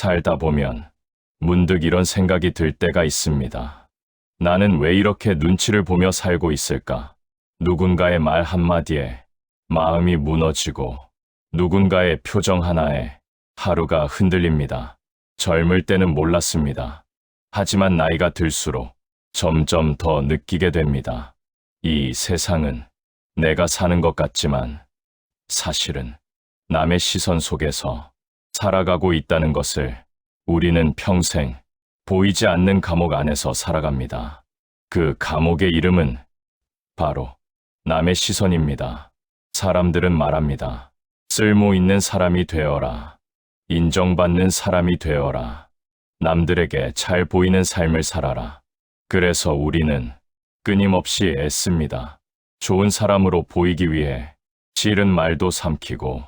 살다 보면 문득 이런 생각이 들 때가 있습니다. 나는 왜 이렇게 눈치를 보며 살고 있을까? 누군가의 말 한마디에 마음이 무너지고 누군가의 표정 하나에 하루가 흔들립니다. 젊을 때는 몰랐습니다. 하지만 나이가 들수록 점점 더 느끼게 됩니다. 이 세상은 내가 사는 것 같지만 사실은 남의 시선 속에서 살아가고 있다는 것을 우리는 평생 보이지 않는 감옥 안에서 살아갑니다. 그 감옥의 이름은 바로 남의 시선입니다. 사람들은 말합니다. 쓸모 있는 사람이 되어라. 인정받는 사람이 되어라. 남들에게 잘 보이는 삶을 살아라. 그래서 우리는 끊임없이 애씁니다. 좋은 사람으로 보이기 위해 싫은 말도 삼키고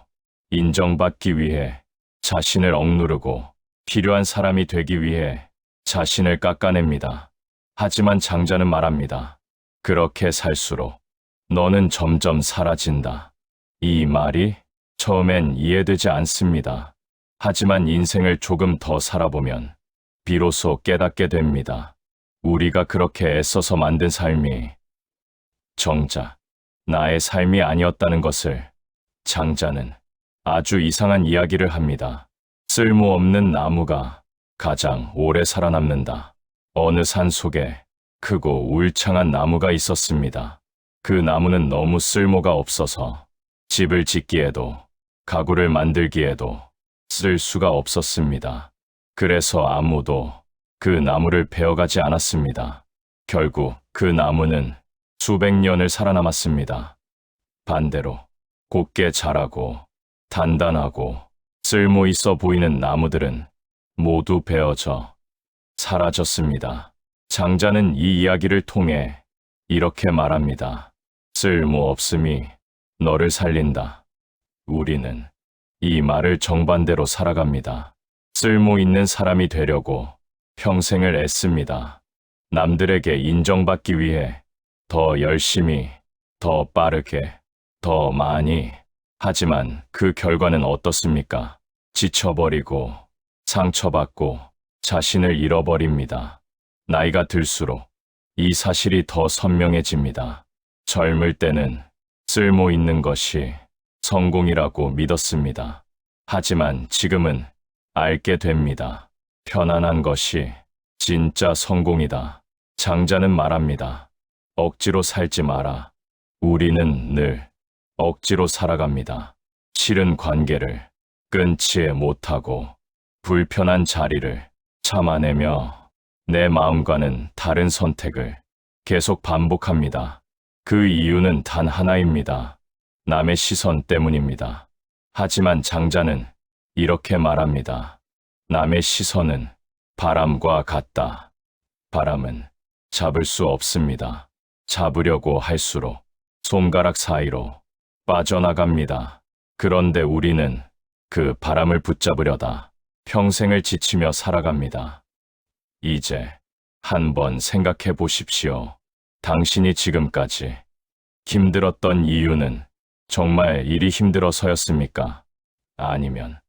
인정받기 위해 자신을 억누르고 필요한 사람이 되기 위해 자신을 깎아냅니다. 하지만 장자는 말합니다. 그렇게 살수록 너는 점점 사라진다. 이 말이 처음엔 이해되지 않습니다. 하지만 인생을 조금 더 살아보면 비로소 깨닫게 됩니다. 우리가 그렇게 애써서 만든 삶이 정작 나의 삶이 아니었다는 것을. 장자는 아주 이상한 이야기를 합니다. 쓸모없는 나무가 가장 오래 살아남는다. 어느 산 속에 크고 울창한 나무가 있었습니다. 그 나무는 너무 쓸모가 없어서 집을 짓기에도 가구를 만들기에도 쓸 수가 없었습니다. 그래서 아무도 그 나무를 베어가지 않았습니다. 결국 그 나무는 수백 년을 살아남았습니다. 반대로 곱게 자라고 단단하고 쓸모 있어 보이는 나무들은 모두 베어져 사라졌습니다. 장자는 이 이야기를 통해 이렇게 말합니다. 쓸모없음이 너를 살린다. 우리는 이 말을 정반대로 살아갑니다. 쓸모 있는 사람이 되려고 평생을 애씁니다. 남들에게 인정받기 위해 더 열심히, 더 빠르게, 더 많이. 하지만 그 결과는 어떻습니까? 지쳐버리고 상처받고 자신을 잃어버립니다. 나이가 들수록 이 사실이 더 선명해집니다. 젊을 때는 쓸모 있는 것이 성공이라고 믿었습니다. 하지만 지금은 알게 됩니다. 편안한 것이 진짜 성공이다. 장자는 말합니다. 억지로 살지 마라. 우리는 늘 억지로 살아갑니다. 싫은 관계를 끊지 못하고 불편한 자리를 참아내며 내 마음과는 다른 선택을 계속 반복합니다. 그 이유는 단 하나입니다. 남의 시선 때문입니다. 하지만 장자는 이렇게 말합니다. 남의 시선은 바람과 같다. 바람은 잡을 수 없습니다. 잡으려고 할수록 손가락 사이로 빠져나갑니다. 그런데 우리는 그 바람을 붙잡으려다 평생을 지치며 살아갑니다. 이제 한번 생각해 보십시오. 당신이 지금까지 힘들었던 이유는 정말 일이 힘들어서였습니까? 아니면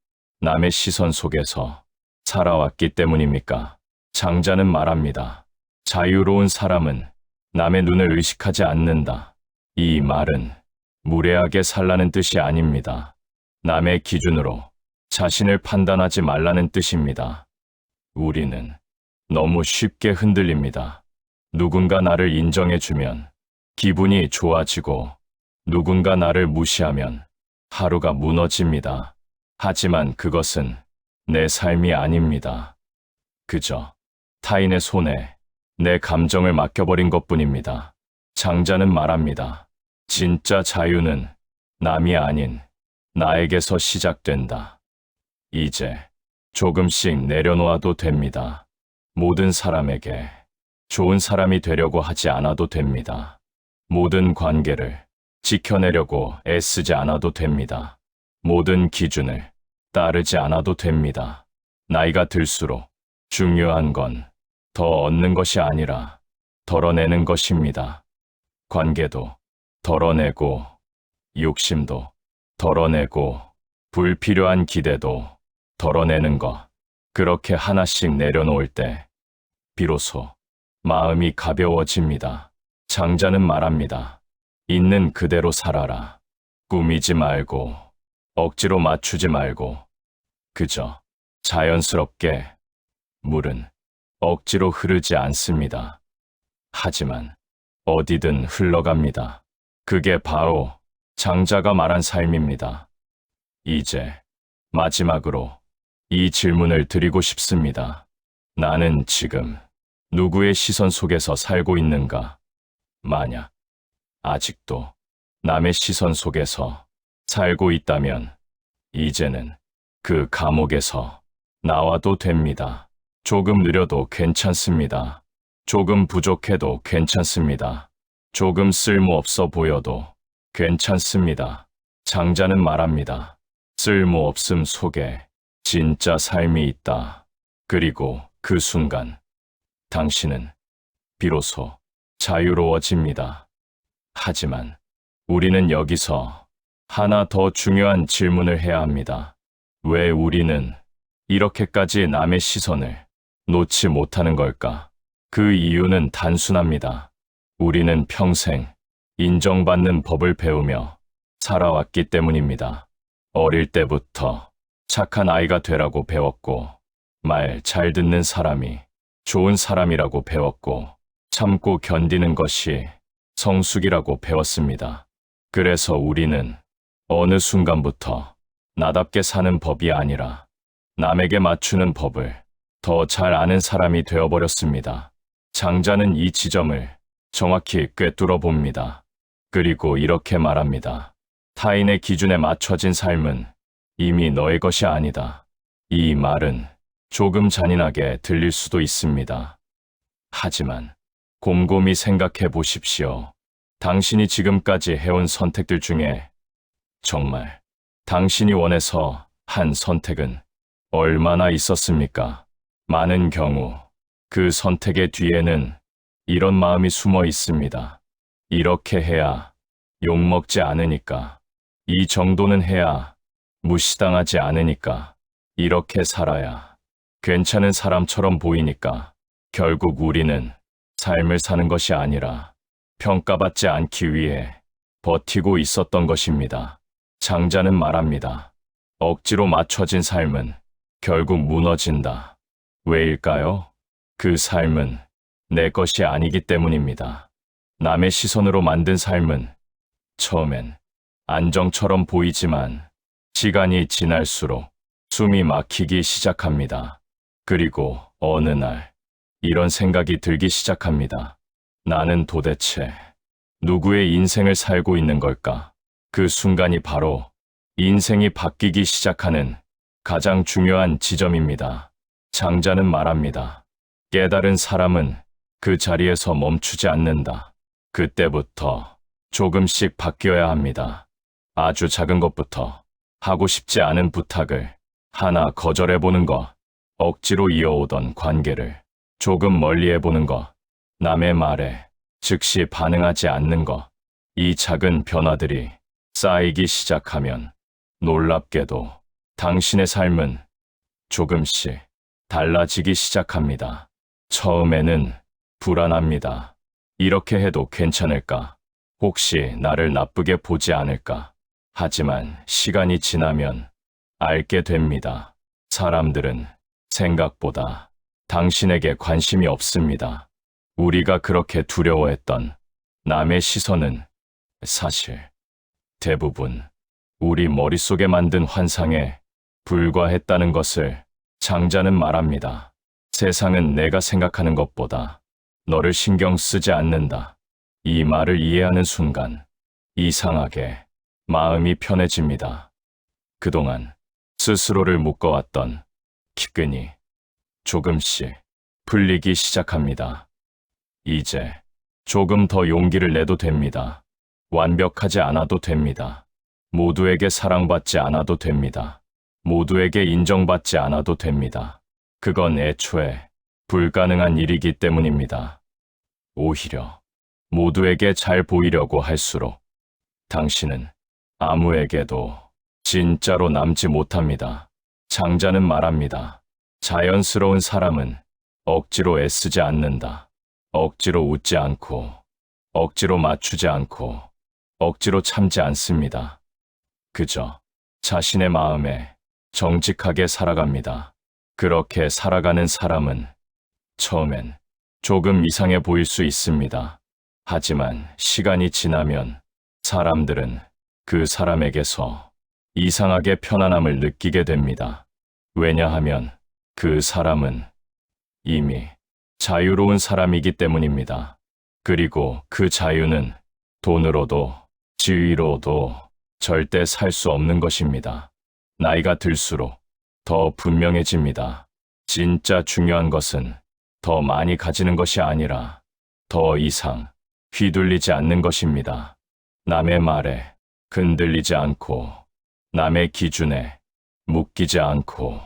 남의 시선 속에서 살아왔기 때문입니까? 장자는 말합니다. 자유로운 사람은 남의 눈을 의식하지 않는다. 이 말은 무례하게 살라는 뜻이 아닙니다. 남의 기준으로 자신을 판단하지 말라는 뜻입니다. 우리는 너무 쉽게 흔들립니다. 누군가 나를 인정해주면 기분이 좋아지고 누군가 나를 무시하면 하루가 무너집니다. 하지만 그것은 내 삶이 아닙니다. 그저 타인의 손에 내 감정을 맡겨버린 것뿐입니다. 장자는 말합니다. 진짜 자유는 남이 아닌 나에게서 시작된다. 이제 조금씩 내려놓아도 됩니다. 모든 사람에게 좋은 사람이 되려고 하지 않아도 됩니다. 모든 관계를 지켜내려고 애쓰지 않아도 됩니다. 모든 기준을 따르지 않아도 됩니다. 나이가 들수록 중요한 건 더 얻는 것이 아니라 덜어내는 것입니다. 관계도 덜어내고 욕심도 덜어내고 불필요한 기대도 덜어내는 것. 그렇게 하나씩 내려놓을 때 비로소 마음이 가벼워집니다. 장자는 말합니다. 있는 그대로 살아라. 꾸미지 말고 억지로 맞추지 말고 그저 자연스럽게. 물은 억지로 흐르지 않습니다. 하지만 어디든 흘러갑니다. 그게 바로 장자가 말한 삶입니다. 이제 마지막으로 이 질문을 드리고 싶습니다. 나는 지금 누구의 시선 속에서 살고 있는가? 만약 아직도 남의 시선 속에서 살고 있다면 이제는 그 감옥에서 나와도 됩니다. 조금 느려도 괜찮습니다. 조금 부족해도 괜찮습니다. 조금 쓸모없어 보여도 괜찮습니다. 장자는 말합니다. 쓸모없음 속에 진짜 삶이 있다. 그리고 그 순간 당신은 비로소 자유로워집니다. 하지만 우리는 여기서 하나 더 중요한 질문을 해야 합니다. 왜 우리는 이렇게까지 남의 시선을 놓지 못하는 걸까? 그 이유는 단순합니다. 우리는 평생 인정받는 법을 배우며 살아왔기 때문입니다. 어릴 때부터 착한 아이가 되라고 배웠고, 말 잘 듣는 사람이 좋은 사람이라고 배웠고, 참고 견디는 것이 성숙이라고 배웠습니다. 그래서 우리는 어느 순간부터 나답게 사는 법이 아니라 남에게 맞추는 법을 더 잘 아는 사람이 되어버렸습니다. 장자는 이 지점을 정확히 꿰뚫어 봅니다. 그리고 이렇게 말합니다. 타인의 기준에 맞춰진 삶은 이미 너의 것이 아니다. 이 말은 조금 잔인하게 들릴 수도 있습니다. 하지만 곰곰이 생각해 보십시오. 당신이 지금까지 해온 선택들 중에 정말 당신이 원해서 한 선택은 얼마나 있었습니까? 많은 경우 그 선택의 뒤에는 이런 마음이 숨어 있습니다. 이렇게 해야 욕먹지 않으니까. 이 정도는 해야 무시당하지 않으니까. 이렇게 살아야 괜찮은 사람처럼 보이니까. 결국 우리는 삶을 사는 것이 아니라 평가받지 않기 위해 버티고 있었던 것입니다. 장자는 말합니다. 억지로 맞춰진 삶은 결국 무너진다. 왜일까요? 그 삶은 내 것이 아니기 때문입니다. 남의 시선으로 만든 삶은 처음엔 안정처럼 보이지만 시간이 지날수록 숨이 막히기 시작합니다. 그리고 어느 날 이런 생각이 들기 시작합니다. 나는 도대체 누구의 인생을 살고 있는 걸까? 그 순간이 바로 인생이 바뀌기 시작하는 가장 중요한 지점입니다. 장자는 말합니다. 깨달은 사람은 그 자리에서 멈추지 않는다. 그때부터 조금씩 바뀌어야 합니다. 아주 작은 것부터 하고 싶지 않은 부탁을 하나 거절해보는 것, 억지로 이어오던 관계를 조금 멀리해보는 것, 남의 말에 즉시 반응하지 않는 것, 이 작은 변화들이 쌓이기 시작하면 놀랍게도 당신의 삶은 조금씩 달라지기 시작합니다. 처음에는 불안합니다. 이렇게 해도 괜찮을까? 혹시 나를 나쁘게 보지 않을까? 하지만 시간이 지나면 알게 됩니다. 사람들은 생각보다 당신에게 관심이 없습니다. 우리가 그렇게 두려워했던 남의 시선은 사실 대부분 우리 머릿속에 만든 환상에 불과했다는 것을 장자는 말합니다. 세상은 내가 생각하는 것보다 너를 신경 쓰지 않는다. 이 말을 이해하는 순간 이상하게 마음이 편해집니다. 그동안 스스로를 묶어왔던 기끈이 조금씩 풀리기 시작합니다. 이제 조금 더 용기를 내도 됩니다. 완벽하지 않아도 됩니다. 모두에게 사랑받지 않아도 됩니다. 모두에게 인정받지 않아도 됩니다. 그건 애초에 불가능한 일이기 때문입니다. 오히려 모두에게 잘 보이려고 할수록 당신은 아무에게도 진짜로 남지 못합니다. 장자는 말합니다. 자연스러운 사람은 억지로 애쓰지 않는다. 억지로 웃지 않고, 억지로 맞추지 않고, 억지로 참지 않습니다. 그저 자신의 마음에 정직하게 살아갑니다. 그렇게 살아가는 사람은 처음엔 조금 이상해 보일 수 있습니다. 하지만 시간이 지나면 사람들은 그 사람에게서 이상하게 편안함을 느끼게 됩니다. 왜냐하면 그 사람은 이미 자유로운 사람이기 때문입니다. 그리고 그 자유는 돈으로도 지위로도 절대 살 수 없는 것입니다. 나이가 들수록 더 분명해집니다. 진짜 중요한 것은 더 많이 가지는 것이 아니라 더 이상 휘둘리지 않는 것입니다. 남의 말에 흔들리지 않고, 남의 기준에 묶이지 않고,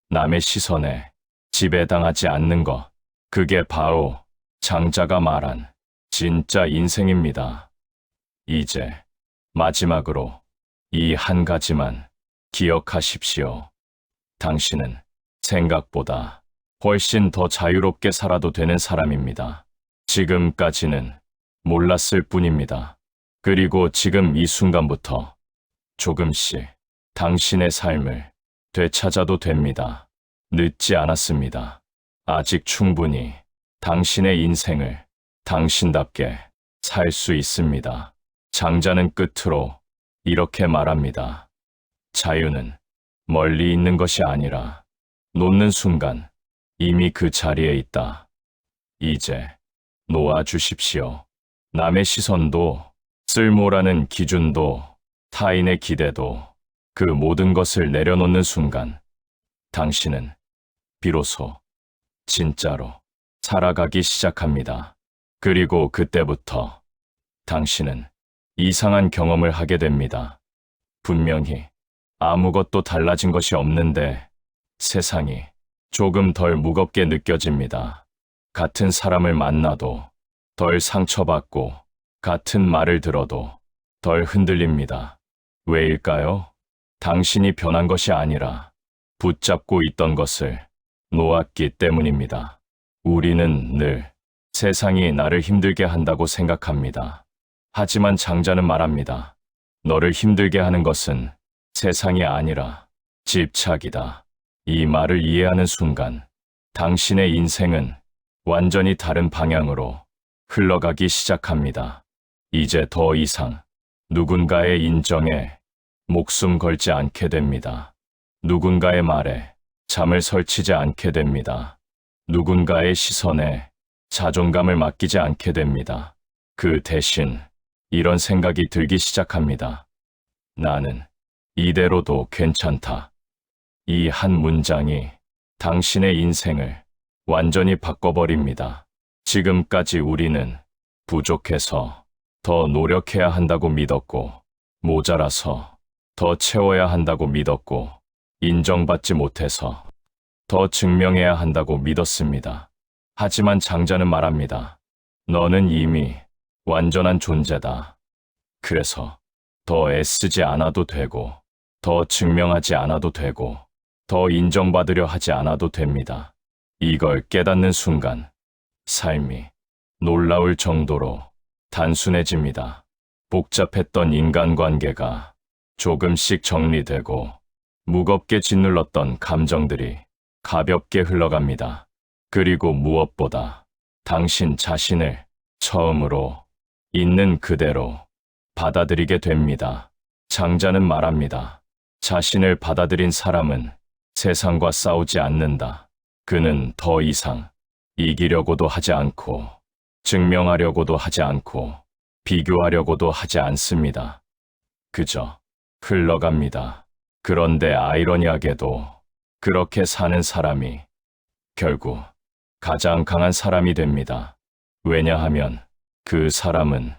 남의 시선에 지배당하지 않는 것, 그게 바로 장자가 말한 진짜 인생입니다. 이제 마지막으로 이 한 가지만 기억하십시오. 당신은 생각보다 훨씬 더 자유롭게 살아도 되는 사람입니다. 지금까지는 몰랐을 뿐입니다. 그리고 지금 이 순간부터 조금씩 당신의 삶을 되찾아도 됩니다. 늦지 않았습니다. 아직 충분히 당신의 인생을 당신답게 살 수 있습니다. 장자는 끝으로 이렇게 말합니다. 자유는 멀리 있는 것이 아니라 놓는 순간 이미 그 자리에 있다. 이제 놓아주십시오. 남의 시선도, 쓸모라는 기준도, 타인의 기대도, 그 모든 것을 내려놓는 순간 당신은 비로소 진짜로 살아가기 시작합니다. 그리고 그때부터 당신은 이상한 경험을 하게 됩니다. 분명히 아무것도 달라진 것이 없는데 세상이 조금 덜 무겁게 느껴집니다. 같은 사람을 만나도 덜 상처받고, 같은 말을 들어도 덜 흔들립니다. 왜일까요? 당신이 변한 것이 아니라 붙잡고 있던 것을 놓았기 때문입니다. 우리는 늘 세상이 나를 힘들게 한다고 생각합니다. 하지만 장자는 말합니다. 너를 힘들게 하는 것은 세상이 아니라 집착이다. 이 말을 이해하는 순간 당신의 인생은 완전히 다른 방향으로 흘러가기 시작합니다. 이제 더 이상 누군가의 인정에 목숨 걸지 않게 됩니다. 누군가의 말에 잠을 설치지 않게 됩니다. 누군가의 시선에 자존감을 맡기지 않게 됩니다. 그 대신 이런 생각이 들기 시작합니다. 나는 이대로도 괜찮다. 이 한 문장이 당신의 인생을 완전히 바꿔버립니다. 지금까지 우리는 부족해서 더 노력해야 한다고 믿었고, 모자라서 더 채워야 한다고 믿었고, 인정받지 못해서 더 증명해야 한다고 믿었습니다. 하지만 장자는 말합니다. 너는 이미 완전한 존재다. 그래서 더 애쓰지 않아도 되고, 더 증명하지 않아도 되고, 더 인정받으려 하지 않아도 됩니다. 이걸 깨닫는 순간 삶이 놀라울 정도로 단순해집니다. 복잡했던 인간관계가 조금씩 정리되고, 무겁게 짓눌렀던 감정들이 가볍게 흘러갑니다. 그리고 무엇보다 당신 자신을 처음으로 있는 그대로 받아들이게 됩니다. 장자는 말합니다. 자신을 받아들인 사람은 세상과 싸우지 않는다. 그는 더 이상 이기려고도 하지 않고, 증명하려고도 하지 않고, 비교하려고도 하지 않습니다. 그저 흘러갑니다. 그런데 아이러니하게도 그렇게 사는 사람이 결국 가장 강한 사람이 됩니다. 왜냐하면 그 사람은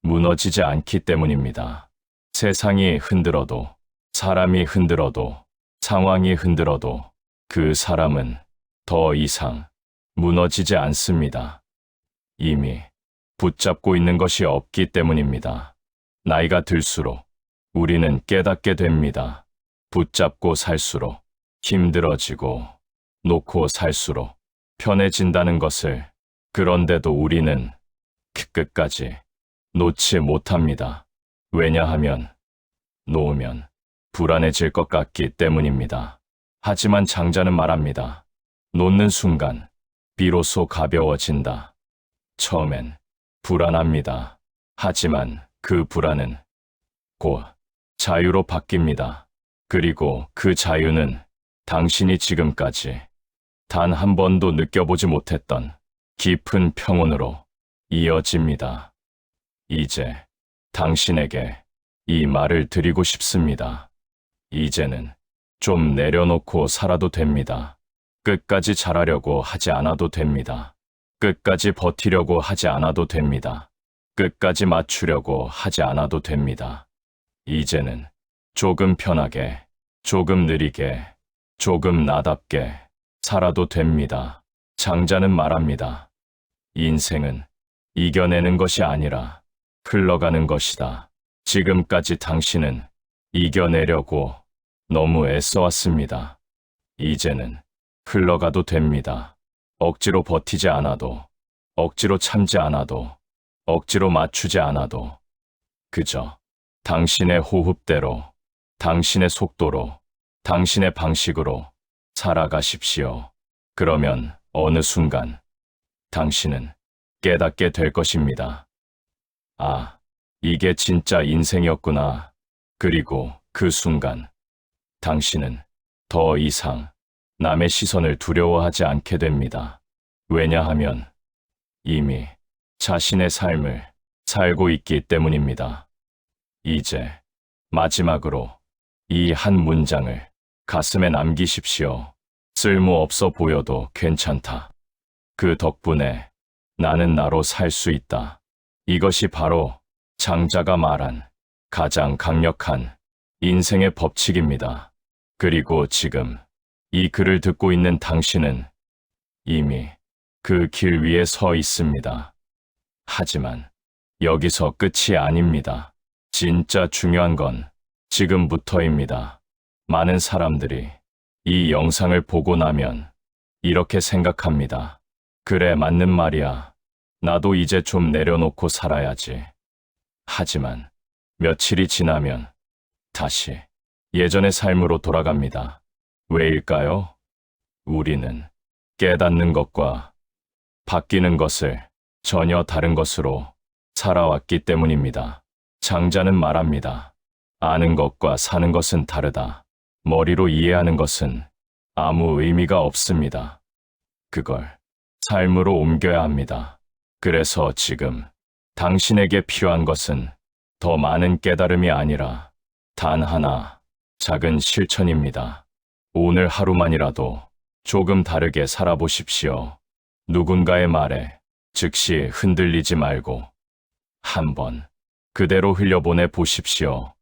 무너지지 않기 때문입니다. 세상이 흔들어도, 사람이 흔들어도, 상황이 흔들어도 그 사람은 더 이상 무너지지 않습니다. 이미 붙잡고 있는 것이 없기 때문입니다. 나이가 들수록 우리는 깨닫게 됩니다. 붙잡고 살수록 힘들어지고, 놓고 살수록 편해진다는 것을. 그런데도 우리는 끝까지 놓지 못합니다. 왜냐하면 놓으면 불안해질 것 같기 때문입니다. 하지만 장자는 말합니다. 놓는 순간 비로소 가벼워진다. 처음엔 불안합니다. 하지만 그 불안은 곧 자유로 바뀝니다. 그리고 그 자유는 당신이 지금까지 단 한 번도 느껴보지 못했던 깊은 평온으로 이어집니다. 이제 당신에게 이 말을 드리고 싶습니다. 이제는 좀 내려놓고 살아도 됩니다. 끝까지 잘하려고 하지 않아도 됩니다. 끝까지 버티려고 하지 않아도 됩니다. 끝까지 맞추려고 하지 않아도 됩니다. 이제는 조금 편하게, 조금 느리게, 조금 나답게 살아도 됩니다. 장자는 말합니다. 인생은 이겨내는 것이 아니라 흘러가는 것이다. 지금까지 당신은 이겨내려고 너무 애써왔습니다. 이제는 흘러가도 됩니다. 억지로 버티지 않아도, 억지로 참지 않아도, 억지로 맞추지 않아도 그저 당신의 호흡대로, 당신의 속도로, 당신의 방식으로 살아가십시오. 그러면 어느 순간 당신은 깨닫게 될 것입니다. 아, 이게 진짜 인생이었구나. 그리고 그 순간 당신은 더 이상 남의 시선을 두려워하지 않게 됩니다. 왜냐하면 이미 자신의 삶을 살고 있기 때문입니다. 이제 마지막으로 이 한 문장을 가슴에 남기십시오. 쓸모없어 보여도 괜찮다. 그 덕분에 나는 나로 살 수 있다. 이것이 바로 장자가 말한 가장 강력한 인생의 법칙입니다. 그리고 지금 이 글을 듣고 있는 당신은 이미 그 길 위에 서 있습니다. 하지만 여기서 끝이 아닙니다. 진짜 중요한 건 지금부터입니다. 많은 사람들이 이 영상을 보고 나면 이렇게 생각합니다. 그래, 맞는 말이야. 나도 이제 좀 내려놓고 살아야지. 하지만 며칠이 지나면 다시 예전의 삶으로 돌아갑니다. 왜일까요? 우리는 깨닫는 것과 바뀌는 것을 전혀 다른 것으로 살아왔기 때문입니다. 장자는 말합니다. 아는 것과 사는 것은 다르다. 머리로 이해하는 것은 아무 의미가 없습니다. 그걸 삶으로 옮겨야 합니다. 그래서 지금 당신에게 필요한 것은 더 많은 깨달음이 아니라 단 하나, 작은 실천입니다. 오늘 하루만이라도 조금 다르게 살아보십시오. 누군가의 말에 즉시 흔들리지 말고 한번 그대로 흘려보내 보십시오.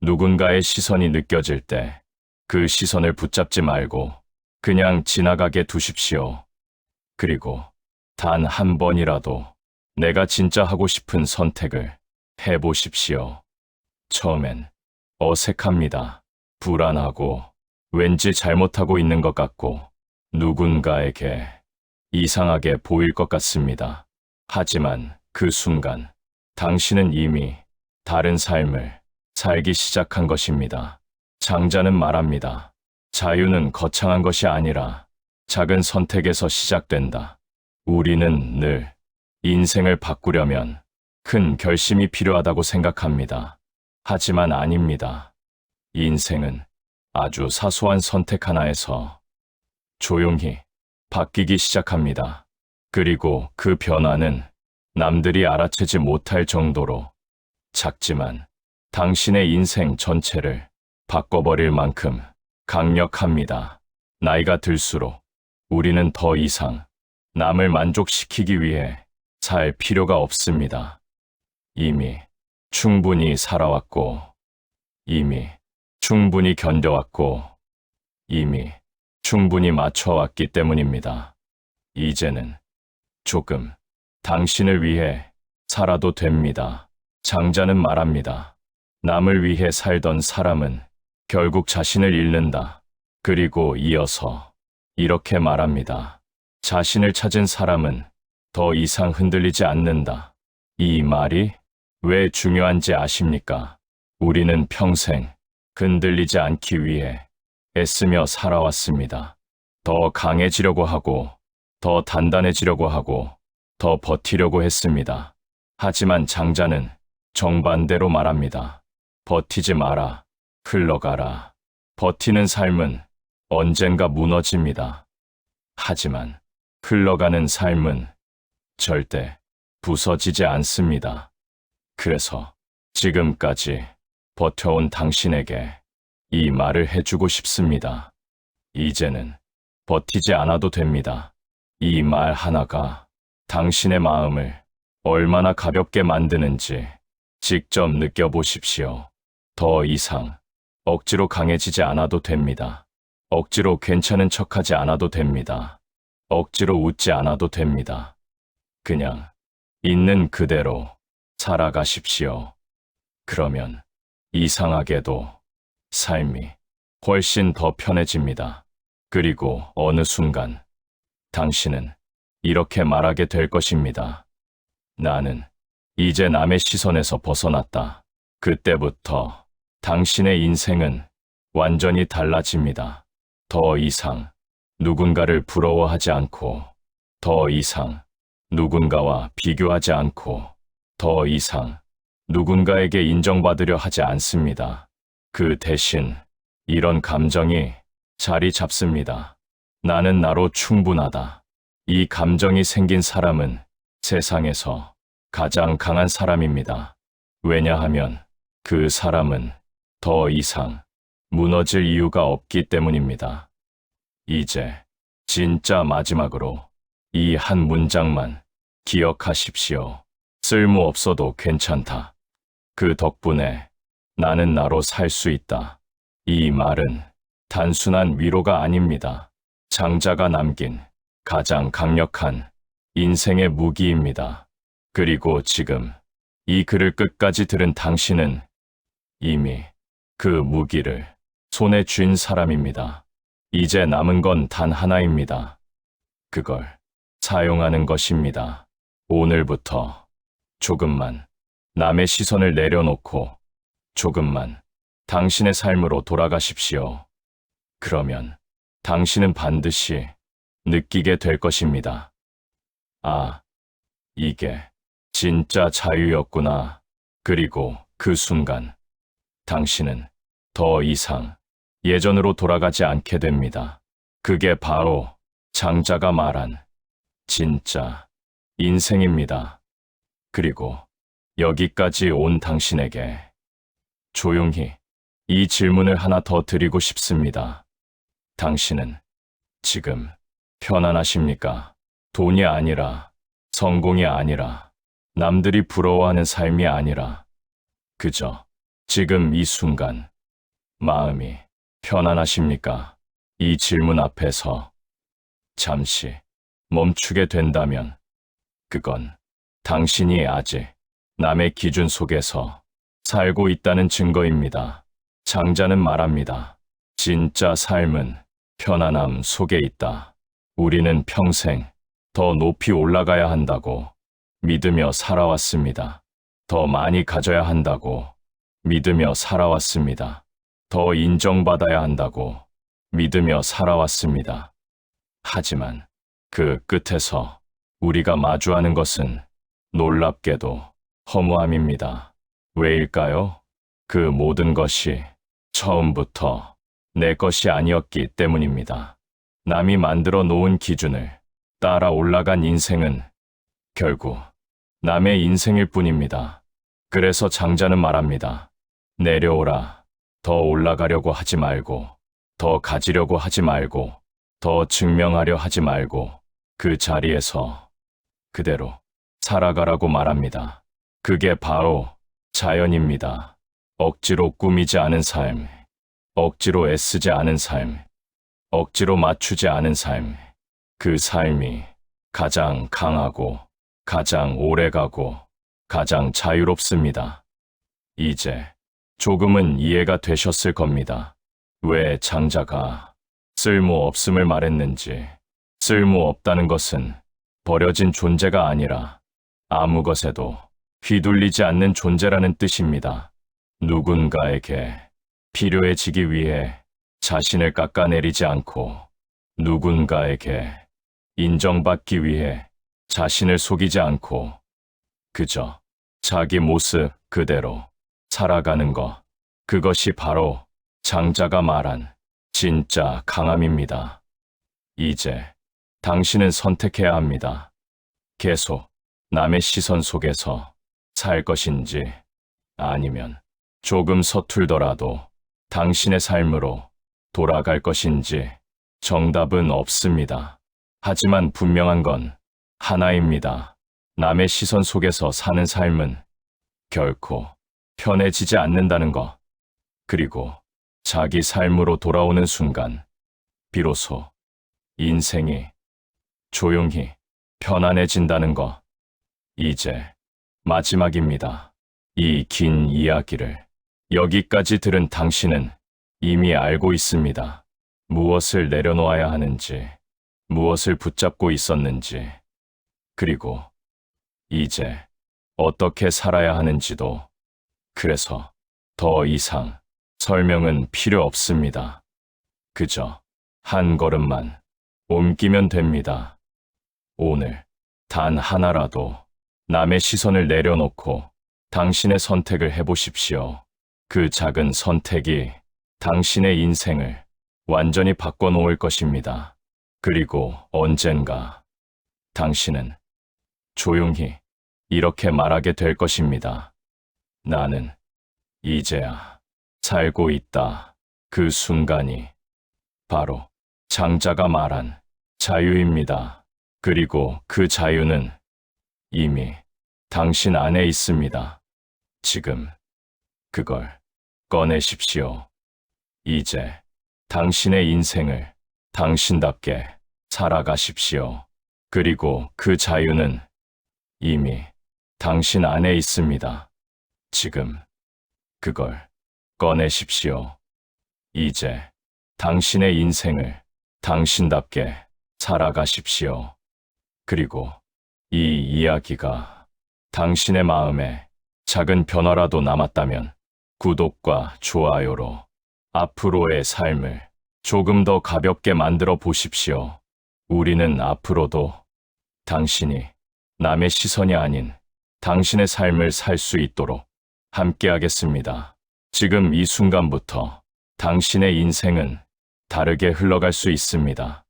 누군가의 시선이 느껴질 때 그 시선을 붙잡지 말고 그냥 지나가게 두십시오. 그리고 단 한 번이라도 내가 진짜 하고 싶은 선택을 해보십시오. 처음엔 어색합니다. 불안하고 왠지 잘못하고 있는 것 같고 누군가에게 이상하게 보일 것 같습니다. 하지만 그 순간 당신은 이미 다른 삶을 살기 시작한 것입니다. 장자는 말합니다. 자유는 거창한 것이 아니라 작은 선택에서 시작된다. 우리는 늘 인생을 바꾸려면 큰 결심이 필요하다고 생각합니다. 하지만 아닙니다. 인생은 아주 사소한 선택 하나에서 조용히 바뀌기 시작합니다. 그리고 그 변화는 남들이 알아채지 못할 정도로 작지만 당신의 인생 전체를 바꿔버릴 만큼 강력합니다. 나이가 들수록 우리는 더 이상 남을 만족시키기 위해 살 필요가 없습니다. 이미 충분히 살아왔고, 이미 충분히 견뎌왔고, 이미 충분히 맞춰왔기 때문입니다. 이제는 조금 당신을 위해 살아도 됩니다. 장자는 말합니다. 남을 위해 살던 사람은 결국 자신을 잃는다. 그리고 이어서 이렇게 말합니다. 자신을 찾은 사람은 더 이상 흔들리지 않는다. 이 말이 왜 중요한지 아십니까? 우리는 평생 흔들리지 않기 위해 애쓰며 살아왔습니다. 더 강해지려고 하고, 더 단단해지려고 하고, 더 버티려고 했습니다. 하지만 장자는 정반대로 말합니다. 버티지 마라. 흘러가라. 버티는 삶은 언젠가 무너집니다. 하지만 흘러가는 삶은 절대 부서지지 않습니다. 그래서 지금까지 버텨온 당신에게 이 말을 해주고 싶습니다. 이제는 버티지 않아도 됩니다. 이 말 하나가 당신의 마음을 얼마나 가볍게 만드는지 직접 느껴보십시오. 더 이상 억지로 강해지지 않아도 됩니다. 억지로 괜찮은 척하지 않아도 됩니다. 억지로 웃지 않아도 됩니다. 그냥 있는 그대로 살아가십시오. 그러면 이상하게도 삶이 훨씬 더 편해집니다. 그리고 어느 순간 당신은 이렇게 말하게 될 것입니다. 나는 이제 남의 시선에서 벗어났다. 그때부터 당신의 인생은 완전히 달라집니다. 더 이상 누군가를 부러워하지 않고, 더 이상 누군가와 비교하지 않고, 더 이상 누군가에게 인정받으려 하지 않습니다. 그 대신 이런 감정이 자리 잡습니다. 나는 나로 충분하다. 이 감정이 생긴 사람은 세상에서 가장 강한 사람입니다. 왜냐하면 그 사람은 더 이상 무너질 이유가 없기 때문입니다. 이제 진짜 마지막으로 이 한 문장만 기억하십시오. 쓸모없어도 괜찮다. 그 덕분에 나는 나로 살 수 있다. 이 말은 단순한 위로가 아닙니다. 장자가 남긴 가장 강력한 인생의 무기입니다. 그리고 지금 이 글을 끝까지 들은 당신은 이미 그 무기를 손에 쥔 사람입니다. 이제 남은 건 단 하나입니다. 그걸 사용하는 것입니다. 오늘부터 조금만 남의 시선을 내려놓고 조금만 당신의 삶으로 돌아가십시오. 그러면 당신은 반드시 느끼게 될 것입니다. 아, 이게 진짜 자유였구나. 그리고 그 순간 당신은 더 이상 예전으로 돌아가지 않게 됩니다. 그게 바로 장자가 말한 진짜 인생입니다. 그리고 여기까지 온 당신에게 조용히 이 질문을 하나 더 드리고 싶습니다. 당신은 지금 편안하십니까? 돈이 아니라, 성공이 아니라, 남들이 부러워하는 삶이 아니라, 그저 지금 이 순간 마음이 편안하십니까? 이 질문 앞에서 잠시 멈추게 된다면 그건 당신이 아직 남의 기준 속에서 살고 있다는 증거입니다. 장자는 말합니다. 진짜 삶은 편안함 속에 있다. 우리는 평생 더 높이 올라가야 한다고 믿으며 살아왔습니다. 더 많이 가져야 한다고 믿으며 살아왔습니다. 더 인정받아야 한다고 믿으며 살아왔습니다. 하지만 그 끝에서 우리가 마주하는 것은 놀랍게도 허무함입니다. 왜일까요? 그 모든 것이 처음부터 내 것이 아니었기 때문입니다. 남이 만들어 놓은 기준을 따라 올라간 인생은 결국 남의 인생일 뿐입니다. 그래서 장자는 말합니다. 내려오라. 더 올라가려고 하지 말고, 더 가지려고 하지 말고, 더 증명하려 하지 말고, 그 자리에서 그대로 살아가라고 말합니다. 그게 바로 자연입니다. 억지로 꾸미지 않은 삶, 억지로 애쓰지 않은 삶, 억지로 맞추지 않은 삶, 그 삶이 가장 강하고, 가장 오래가고, 가장 자유롭습니다. 이제 조금은 이해가 되셨을 겁니다. 왜 장자가 쓸모없음을 말했는지, 쓸모없다는 것은 버려진 존재가 아니라 아무 것에도 휘둘리지 않는 존재라는 뜻입니다. 누군가에게 필요해지기 위해 자신을 깎아내리지 않고 누군가에게 인정받기 위해 자신을 속이지 않고 그저 자기 모습 그대로 살아가는 것, 그것이 바로 장자가 말한 진짜 강함입니다. 이제 당신은 선택해야 합니다. 계속 남의 시선 속에서 살 것인지 아니면 조금 서툴더라도 당신의 삶으로 돌아갈 것인지 정답은 없습니다. 하지만 분명한 건 하나입니다. 남의 시선 속에서 사는 삶은 결코 편해지지 않는다는 것. 그리고 자기 삶으로 돌아오는 순간 비로소 인생이 조용히 편안해진다는 것. 이제 마지막입니다. 이 긴 이야기를 여기까지 들은 당신은 이미 알고 있습니다. 무엇을 내려놓아야 하는지, 무엇을 붙잡고 있었는지, 그리고 이제 어떻게 살아야 하는지도. 그래서 더 이상 설명은 필요 없습니다. 그저 한 걸음만 옮기면 됩니다. 오늘 단 하나라도 남의 시선을 내려놓고 당신의 선택을 해보십시오. 그 작은 선택이 당신의 인생을 완전히 바꿔놓을 것입니다. 그리고 언젠가 당신은 조용히 이렇게 말하게 될 것입니다. 나는 이제야 살고 있다. 그 순간이 바로 장자가 말한 자유입니다. 그리고 그 자유는 이미 당신 안에 있습니다. 지금 그걸 꺼내십시오. 이제 당신의 인생을 당신답게 살아가십시오. 그리고 그 자유는 이미 당신 안에 있습니다. 지금 그걸 꺼내십시오. 이제 당신의 인생을 당신답게 살아가십시오. 그리고 이 이야기가 당신의 마음에 작은 변화라도 남았다면 구독과 좋아요로 앞으로의 삶을 조금 더 가볍게 만들어 보십시오. 우리는 앞으로도 당신이 남의 시선이 아닌 당신의 삶을 살 수 있도록 함께하겠습니다. 지금 이 순간부터 당신의 인생은 다르게 흘러갈 수 있습니다.